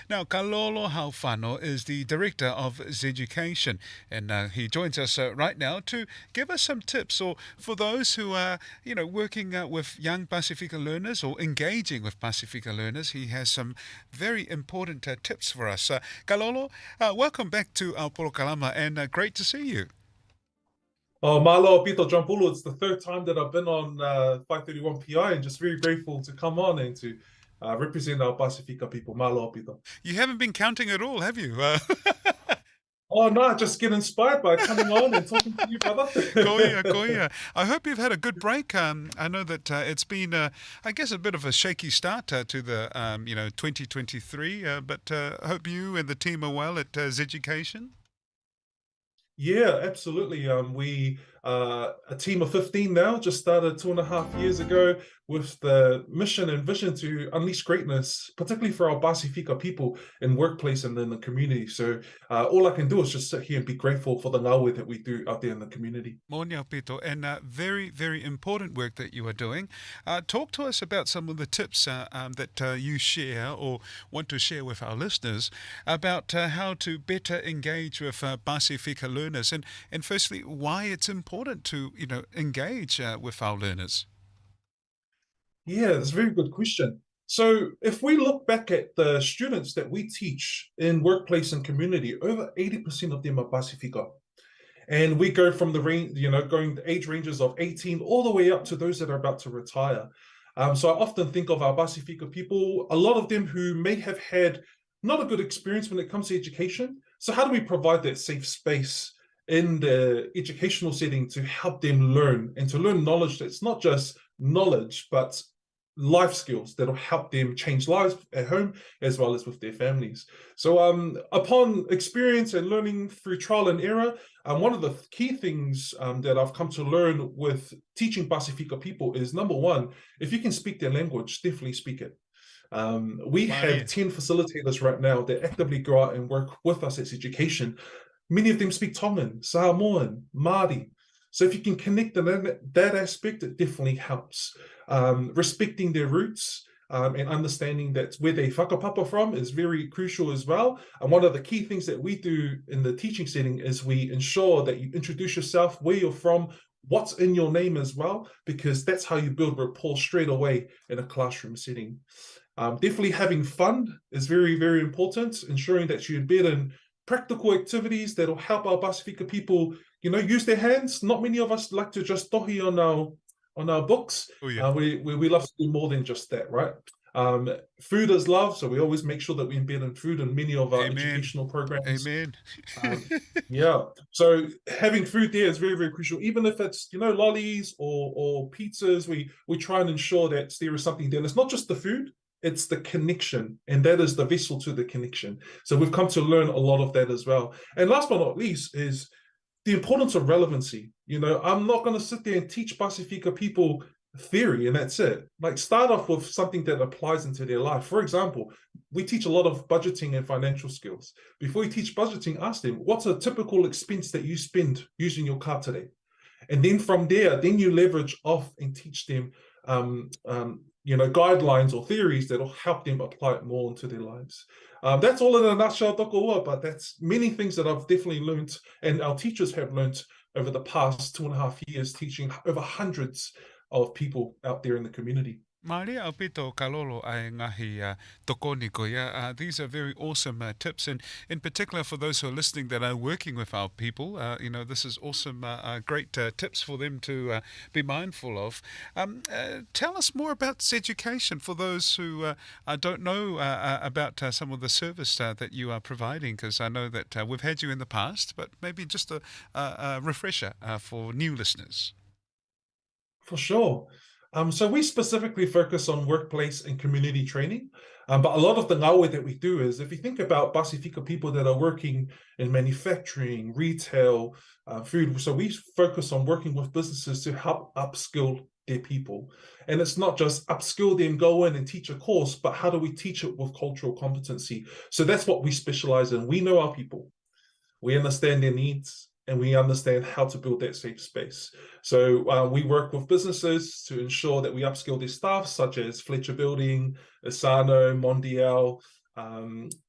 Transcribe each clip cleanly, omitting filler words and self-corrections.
Now, Kalolo Haufano is the director of Zeducation, and he joins us right now to give us some tips, or for those who are, working with young Pasifika learners or engaging with Pasifika learners. He has some very important tips for us. Kalolo, welcome back to our Porokalama, and great to see you. Oh, Malo Pito Jampulo, it's the third time that I've been on 531 PI and just very grateful to come on and to represent our Pacifica people. Malo Pito. You haven't been counting at all, have you? Oh, no, just get inspired by coming on and talking to you, Koia, brother. koia. I hope you've had a good break. I know that it's been, I guess, a bit of a shaky start to the, 2023. But I hope you and the team are well at Zeducation. Yeah, absolutely. We a team of 15 now, just started 2.5 years ago with the mission and vision to unleash greatness, particularly for our Pasifika people in workplace and in the community. So all I can do is just sit here and be grateful for the ngawe that we do out there in the community. Morning, Pito, and very, very important work that you are doing. Talk to us about some of the tips that you share or want to share with our listeners about how to better engage with Pasifika learners, and firstly, why it's important to engage with our learners. Yeah, that's a very good question. So if we look back at the students that we teach in workplace and community, over 80% of them are Pasifika. And we go from the range, going the age ranges of 18 all the way up to those that are about to retire. So I often think of our Pasifika people, a lot of them who may have had not a good experience when it comes to education. So how do we provide that safe space in the educational setting to help them learn and to learn knowledge that's not just knowledge, but life skills that'll help them change lives at home as well as with their families. So upon experience and learning through trial and error, one of the key things that I've come to learn with teaching Pasifika people is, number one, if you can speak their language, definitely speak it. We have Maria. 10 facilitators right now that actively go out and work with us as education. Many of them speak Tongan, Samoan, Māori. So if you can connect that aspect, it definitely helps. Respecting their roots and understanding that where they whakapapa from is very crucial as well. And one of the key things that we do in the teaching setting is we ensure that you introduce yourself, where you're from, what's in your name as well, because that's how you build rapport straight away in a classroom setting. Definitely having fun is very, very important, ensuring that you embed in practical activities that'll help our Pasifika people, use their hands. Not many of us like to just tohi on our books. Oh yeah. We love to do more than just that, right? Food is love, so we always make sure that we embed in food in many of our Amen. educational programs. Amen. Yeah, so having food there is very, very crucial. Even if it's lollies or pizzas, we try and ensure that there is something there. And it's not just the food, it's the connection, and that is the vessel to the connection. So we've come to learn a lot of that as well. And last but not least is the importance of relevancy. I'm not going to sit there and teach Pasifika people theory and that's it. Like, start off with something that applies into their life. For example, we teach a lot of budgeting and financial skills. Before you teach budgeting, ask them, what's a typical expense that you spend using your car today? And then from there, then you leverage off and teach them guidelines or theories that'll help them apply it more into their lives. That's all in a nutshell, Tokoa, but that's many things that I've definitely learned and our teachers have learned over the past 2.5 years, teaching over hundreds of people out there in the community. Maria Alpito Kalolo ai ngahi tokoni ko ia. These are very awesome tips, and in particular for those who are listening that are working with our people, this is awesome, great tips for them to be mindful of. Tell us more about education for those who don't know about some of the service that you are providing, because I know that we've had you in the past, but maybe just a refresher for new listeners. For sure. So we specifically focus on workplace and community training. But a lot of the ngawe that we do is, if you think about Pasifika people that are working in manufacturing, retail, food, so we focus on working with businesses to help upskill their people. And it's not just upskill them, go in and teach a course, but how do we teach it with cultural competency? So that's what we specialize in. We know our people. We understand their needs, and we understand how to build that safe space. So we work with businesses to ensure that we upskill their staff, such as Fletcher Building, Asano, Mondial,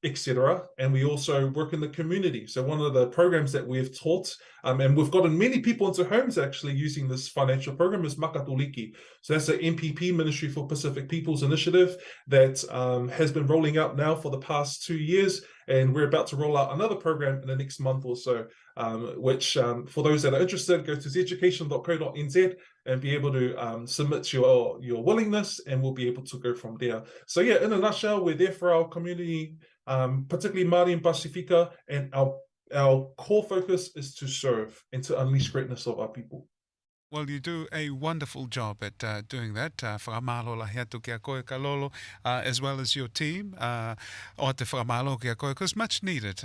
etc. And we also work in the community. So one of the programs that we've taught, and we've gotten many people into homes actually using this financial program, is Makatoliki. So that's the MPP, Ministry for Pacific Peoples Initiative, that has been rolling out now for the past 2 years. And we're about to roll out another program in the next month or so, which for those that are interested, go to zeducation.co.nz and be able to submit your willingness, and we'll be able to go from there. So yeah, in a nutshell, we're there for our community, particularly Māori and Pasifika, and our core focus is to serve and to unleash greatness of our people. Well, you do a wonderful job at doing that. Whakamalo lahi atu kia koe Kalolo, as well as your team. O te whakamalo kia koe, because much needed.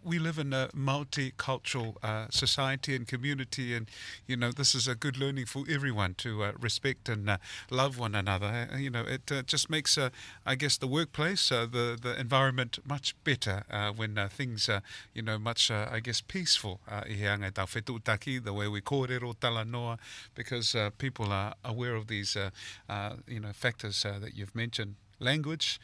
We live in a multicultural society and community, and, this is a good learning for everyone to respect and love one another. It just makes, I guess, the workplace, the environment much better when things are, much, I guess, peaceful. I hanga tau whetutaki, the way we call it, Talanoa, because people are aware of these, factors that you've mentioned. Language,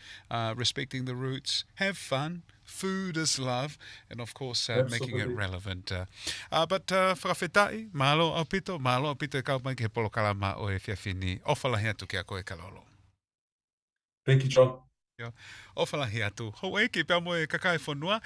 respecting the roots, have fun, food is love, and of course making it relevant. But whakawhetai, malo au pito e kau mai ke polo kalama o e whiawhini. Ofalahi atu kia koe Kalolo. Thank you, John. Ofalahi atu. Ho e ki pia mo e kakai whanua.